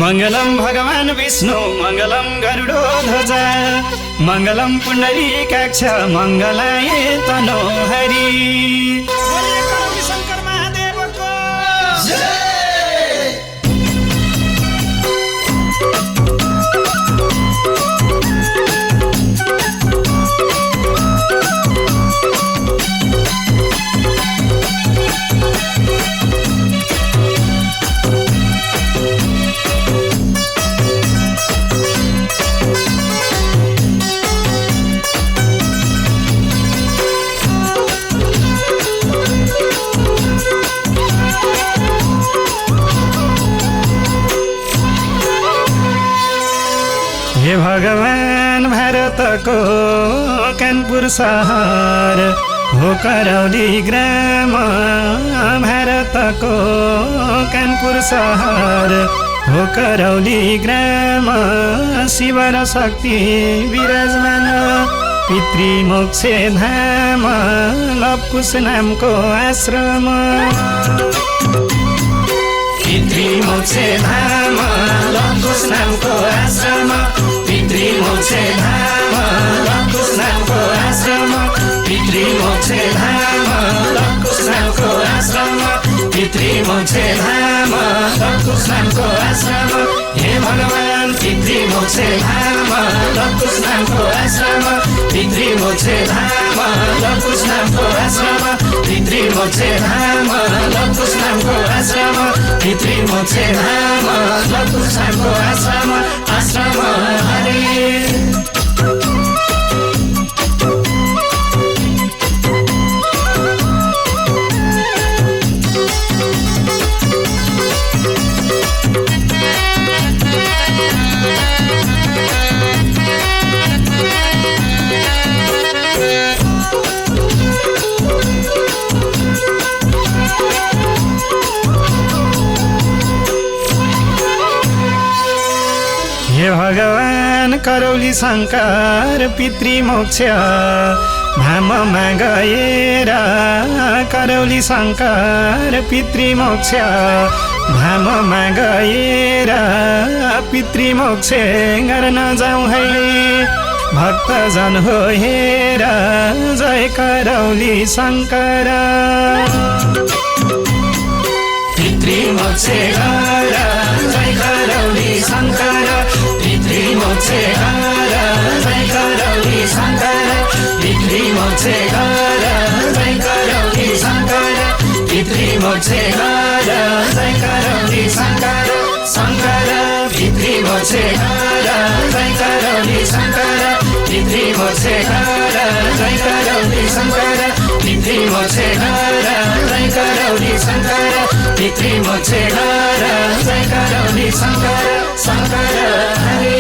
मङ्गलम भगवान् विष्णु मङ्गलम गरुडध्वज मङ्गलम पुण्डरीकाक्ष मङ्गलाय तनोहरि। शङ्कर महादेवको जय। हे भगवान भारतको कानपुर सहर हो करौली ग्राम, भारतको कानपुर सहर हो करौली ग्राम, शिव र शक्ति विराजमान पितृ मोक्ष धाम, लवकुश नामको आश्रम। पितृ मोक्ष धाम लवकुश नामको आश्रम, पितृ मोक्ष धाम लवकुश नामको आश्रम, पितृ मोक्ष धाम लवकुश नामको आश्रम, पितृ मोक्ष धाम लवकुश नामको आश्रम। हे भगवान पितृ मोक्ष धाम लवकुश नामको आश्रम, पितृ मोक्ष धाम लवकुश नामको आश्रम, पितृ मोक्ष धाम लवकुश नामको आश्रम, पितृ मोक्ष धाम लवकुश नामको आश्रम। आश्रम हरे। हे भगवान करौली शङ्कर पितृ मोक्ष धाममा गएर, करौली शङ्कर पितृ मोक्ष धाममा गएर पितृ मोक्ष गर्न जाउँ है भक्तजन हो हेर, जय करौली शङ्कर। पितृ मोक्ष गर जय करौली शङ्कर, पितृ मोक्ष गर जय करौली शङ्कर, पितृ मोक्ष गर जय करौली शङ्कर, पितृ मोक्ष गर जय करौली शङ्कर। शङ्कर पितृ मोक्ष गर जय करौली शङ्कर, पितृ मोक्ष गर जय करौली शङ्कर, पितृ मोक्ष गर जय करौली शङ्कर, पितृ मोक्ष गर जय करौली शङ्कर। शङ्कर हरे।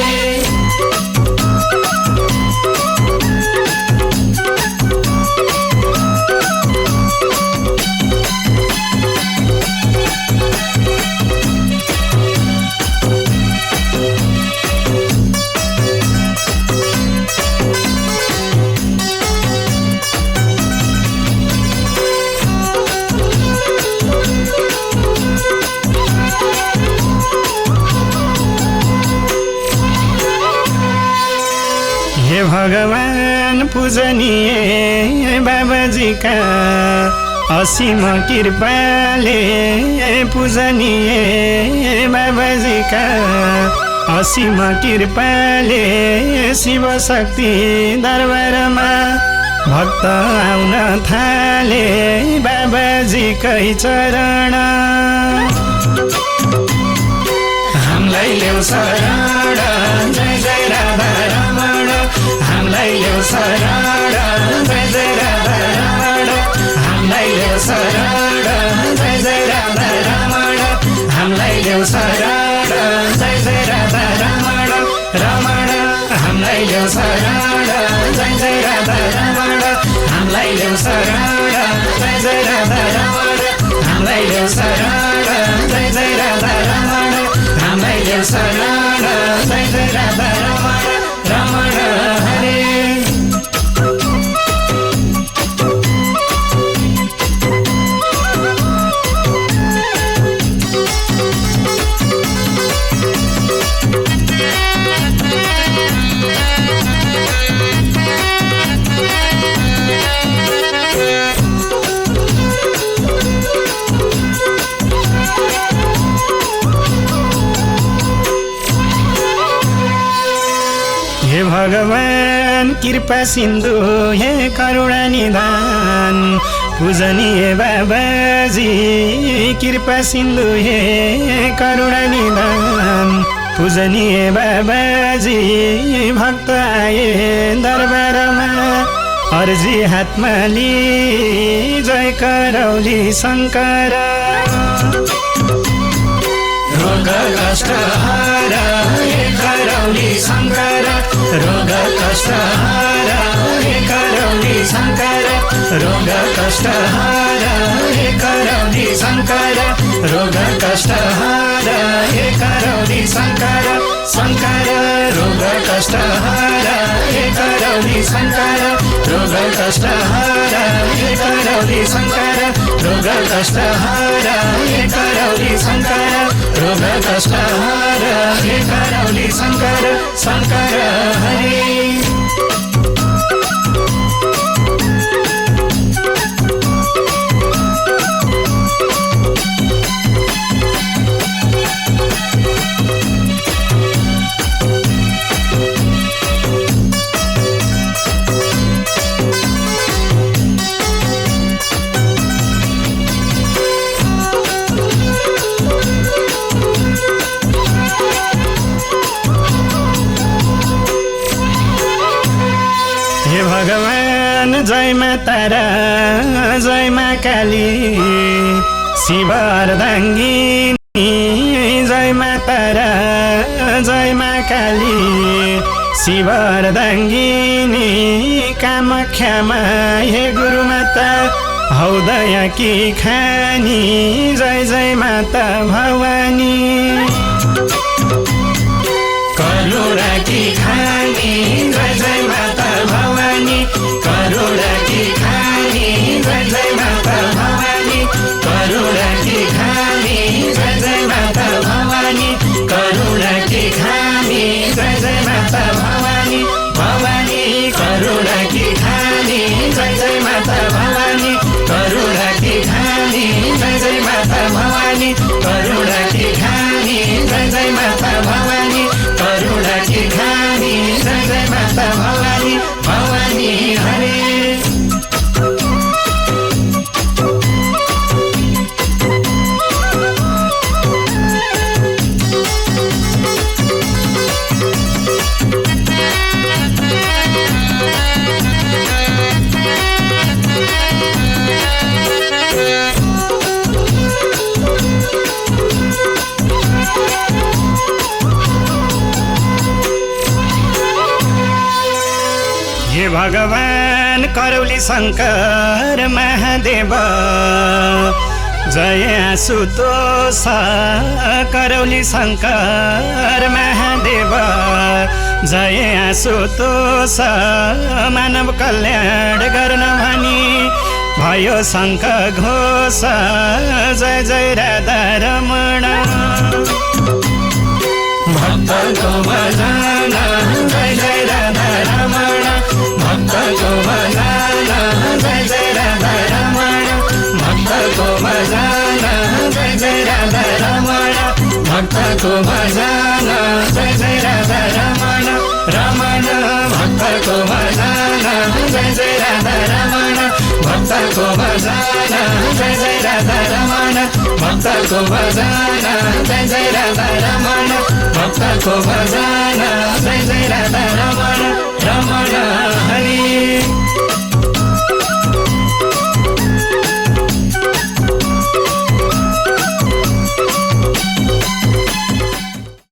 हे भगवान पूजनीय बाबाजीका असीम कृपाले, पूजनीय बाबाजीका असीम कृपाले शिव शक्ति दरबारमा भक्त आउन थाले बाबाजीकै चरण। हामीलाई ल्याउ शरण जय जय राधा रमण, हामीलाई ल्याउ शरण जय जय राधा रमण, हामीलाई ल्याउ शरण जय जय राधा रमण, हामीलाई ल्याउ शरण जय जय राधा रमण। रमण हामीलाई ल्याउ शरण जय जय राधा रमण, हामीलाई ल्याउ शरण जय जय राधा रमण, हामीलाई ल्याउ शरण जय जय राधा रमण, हामीलाई ल्याउ शरण जय जय राधा रमण। रमण हरे। भगवान कृपा सिन्धु हे करुणा निधान पूजनीय बाबाजी कृपा सिन्धु हे करुणा निधान पूजनीय बाबाजी भक्त आए दरबारमा अर्जी हातमा लिई जय करौली शङ्कर रोग कष्ट हारा हे करौली शङ्कर रोग कष्ट हारा हे करौली शङ्कर रोग कष्ट हारा हे करौली शङ्कर रोग कष्ट हारा हे करौली शङ्कर शङ्कर रोग कष्ट हारा हे करौली शङ्कर रोग कष्ट हारा हे करौली शङ्कर रोग कष्ट हारा हे करौली शङ्कर रोग कष्ट हारा हे करौली शङ्कर शङ्कर हरि भगवान जय मा तारा जय मा काली शिव अर्धाङ्गिनी जय मा तारा जय मा काली शिव अर्धाङ्गिनी कामाख्यामा हे गुरुमाता हौ दया की खानी जय जय माता भवानी करुणा की खानी जय जय माता भवानी करुणा की खानी जय जय माता भवानी करुणा की खानी जय जय माता भवानी करुणा की खानी जय जय माता भवानी भवानी करुणा की खानी जय जय माता भवानी करुणा की खानी जय जय माता भवानी करुणा की खानी जय जय माता भवानी करुणा की खानी जय जय माता भवानी भवानी हरे भगवान करौली शङ्कर महादेव जय आशुतोष करौली शङ्कर महादेव जय आशुतोष मानव कल्याण गर्न भनी भयो शङ्ख घोष जय जय राधा रमण भक्तको भजना जय जय राधा रमण भक्तको भजना जय जय राधा रमण भक्तको भजना जय जय राधा रमण भक्तको भजना जय जय राधा रमण रमण भक्तको भजना जय जय राधा रमण भक्तको भजना जय जय राधा रमण भक्तको भजना जय जय राधा रमण भक्तको भजना जय जय राधा रमण रमण